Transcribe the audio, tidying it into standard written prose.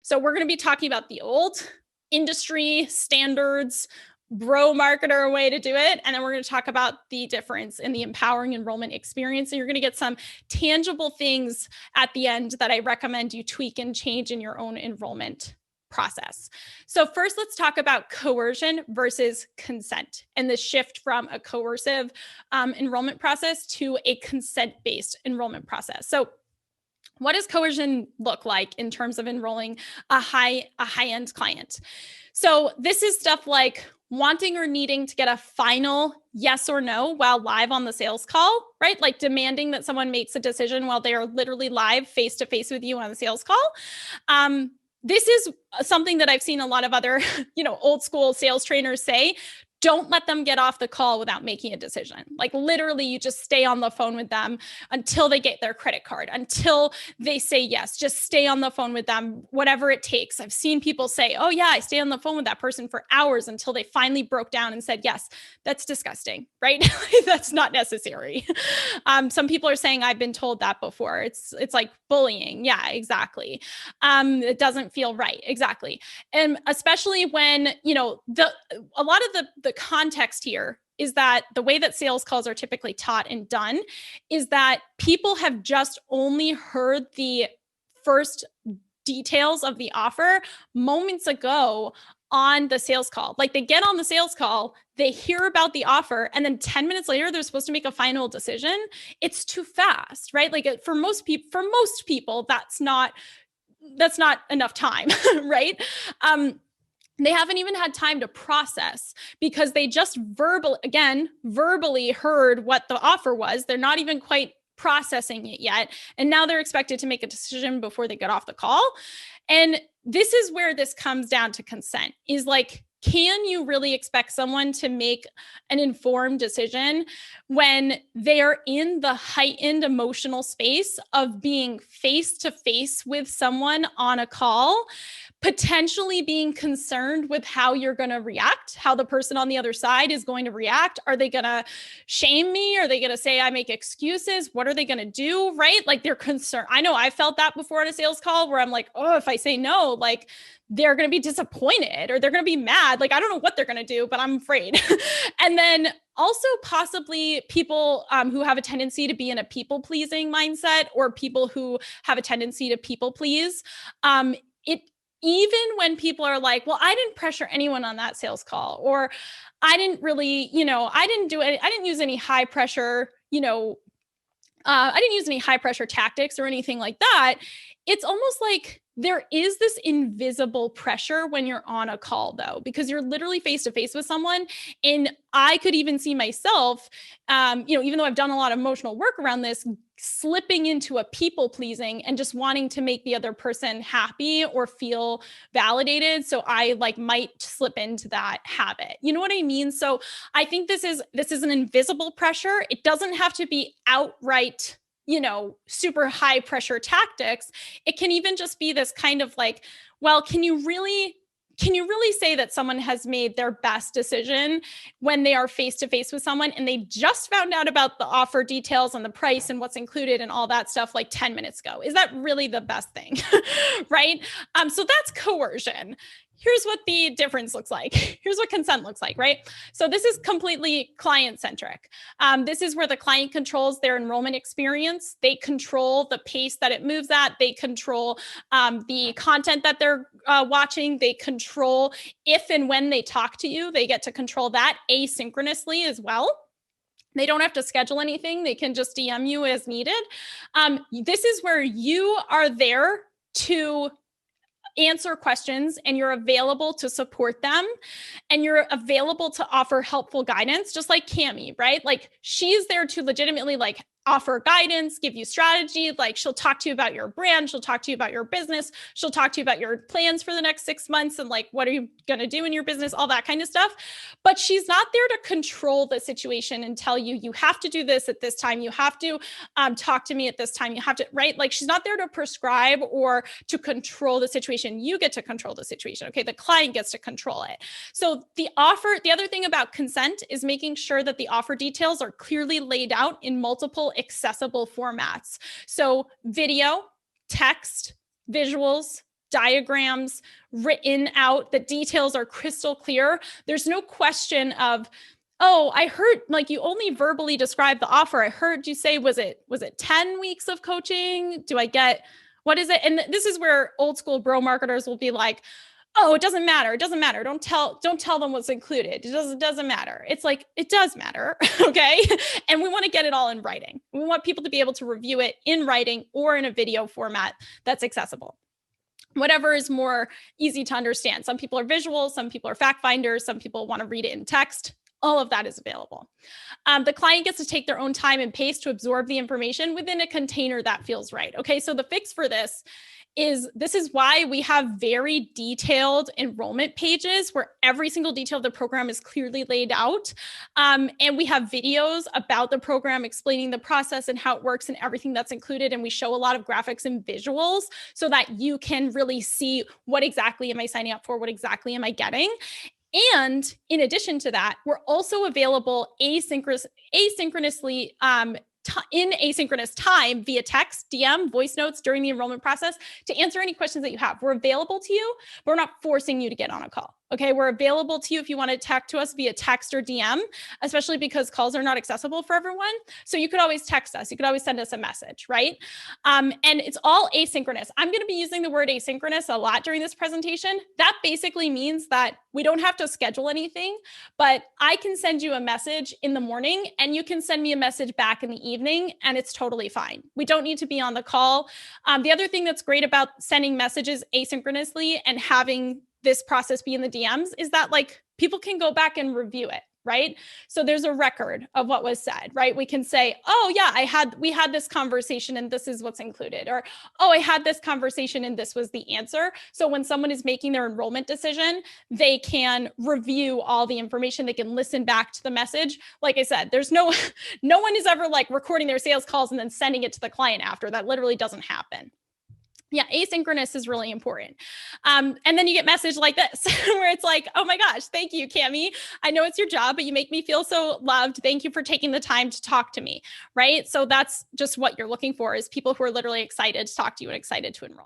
So we're going to be talking about the old industry standards, bro marketer way to do it. And then we're going to talk about the difference in the empowering enrollment experience. And you're going to get some tangible things at the end that I recommend you tweak and change in your own enrollment process. So first, let's talk about coercion versus consent and the shift from a coercive enrollment process to a consent-based enrollment process. So what does coercion look like in terms of enrolling a high-end client? So this is stuff like wanting or needing to get a final yes or no while live on the sales call, right? Like demanding that someone makes a decision while they are literally live face-to-face with you on the sales call. This is something that I've seen a lot of other, old school sales trainers say. Don't let them get off the call without making a decision. Like literally, you just stay on the phone with them until they get their credit card, until they say yes. Just stay on the phone with them, whatever it takes. I've seen people say, oh yeah, I stay on the phone with that person for hours until they finally broke down and said, yes, that's disgusting, right? That's not necessary. Some people are saying, I've been told that before. It's like bullying. Yeah, exactly. It doesn't feel right. Exactly. And especially when, a lot of the context here is that the way that sales calls are typically taught and done is that people have just only heard the first details of the offer moments ago on the sales call. Like they get on the sales call, they hear about the offer, and then 10 minutes later, they're supposed to make a final decision. It's too fast, right? Like for most people, that's not enough time, right? They haven't even had time to process because they just verbally heard what the offer was. They're not even quite processing it yet. And now they're expected to make a decision before they get off the call. And this is where this comes down to consent, is like, can you really expect someone to make an informed decision when they are in the heightened emotional space of being face to face with someone on a call, potentially being concerned with how you're going to react, how the person on the other side is going to react? Are they going to shame me? Are they going to say I make excuses? What are they going to do? Right? Like they're concerned. I know I felt that before in a sales call where I'm like, oh, if I say no, like they're going to be disappointed or they're going to be mad. Like, I don't know what they're going to do, but I'm afraid. And then also possibly people who have a tendency to be in a people pleasing mindset, or people who have a tendency to people please. Even when people are like, well, I didn't pressure anyone on that sales call, or I didn't really, I didn't use any high pressure, I didn't use any high pressure tactics or anything like that. It's almost like there is this invisible pressure when you're on a call, though, because you're literally face to face with someone. And I could even see myself, even though I've done a lot of emotional work around this, slipping into a people pleasing and just wanting to make the other person happy or feel validated. So I might slip into that habit. You know what I mean? So I think this is an invisible pressure. It doesn't have to be outright, super high pressure tactics. It can even just be this kind of like, well, can you really say that someone has made their best decision when they are face to face with someone and they just found out about the offer details and the price and what's included and all that stuff like 10 minutes ago? Is that really the best thing? Right? So that's coercion. Here's what the difference looks like. Here's what consent looks like, right? So this is completely client-centric. This is where the client controls their enrollment experience. They control the pace that it moves at. They control the content that they're watching. They control if and when they talk to you. They get to control that asynchronously as well. They don't have to schedule anything. They can just DM you as needed. This is where you are there to answer questions, and you're available to support them, and you're available to offer helpful guidance, just like Cami, right? Like she's there to legitimately offer guidance, give you strategy. Like she'll talk to you about your brand. She'll talk to you about your business. She'll talk to you about your plans for the next 6 months and what are you going to do in your business, all that kind of stuff. But she's not there to control the situation and tell you, you have to do this at this time. You have to talk to me at this time. You have to, right? Like she's not there to prescribe or to control the situation. You get to control the situation. Okay. The client gets to control it. So the other thing about consent is making sure that the offer details are clearly laid out in multiple accessible formats. So video, text, visuals, diagrams written out. The details are crystal clear. There's no question of, oh, I heard, like, you only verbally described the offer. I heard you say, was it 10 weeks of coaching? Do I get, what is it? And this is where old school bro marketers will be like, oh, it doesn't matter. It doesn't matter. Don't tell them what's included. It doesn't matter. It's like, it does matter. Okay. And we want to get it all in writing. We want people to be able to review it in writing or in a video format that's accessible. Whatever is more easy to understand. Some people are visual, some people are fact finders, some people want to read it in text. All of that is available. The client gets to take their own time and pace to absorb the information within a container that feels right. Okay, so the fix for this is why we have very detailed enrollment pages where every single detail of the program is clearly laid out. And we have videos about the program explaining the process and how it works and everything that's included. And we show a lot of graphics and visuals so that you can really see what exactly am I signing up for? What exactly am I getting? And in addition to that, we're also available asynchronously in asynchronous time via text, DM, voice notes during the enrollment process to answer any questions that you have. We're available to you, but we're not forcing you to get on a call. Okay, we're available to you if you want to talk to us via text or DM, especially because calls are not accessible for everyone. So you could always text us. You could always send us a message, right? And it's all asynchronous. I'm going to be using the word asynchronous a lot during this presentation. That basically means that we don't have to schedule anything, but I can send you a message in the morning and you can send me a message back in the evening and it's totally fine. We don't need to be on the call. The other thing that's great about sending messages asynchronously and having this process be in the DMs is that, like, people can go back and review it, right? So there's a record of what was said, right? We can say, oh yeah, we had this conversation and this is what's included, or, oh, I had this conversation and this was the answer. So when someone is making their enrollment decision, they can review all the information. They can listen back to the message. Like I said, there's no one is ever like recording their sales calls and then sending it to the client after. That literally doesn't happen. Yeah, asynchronous is really important. And then you get message like this, where it's like, oh my gosh, thank you, Cami. I know it's your job, but you make me feel so loved. Thank you for taking the time to talk to me, right? So that's just what you're looking for, is people who are literally excited to talk to you and excited to enroll.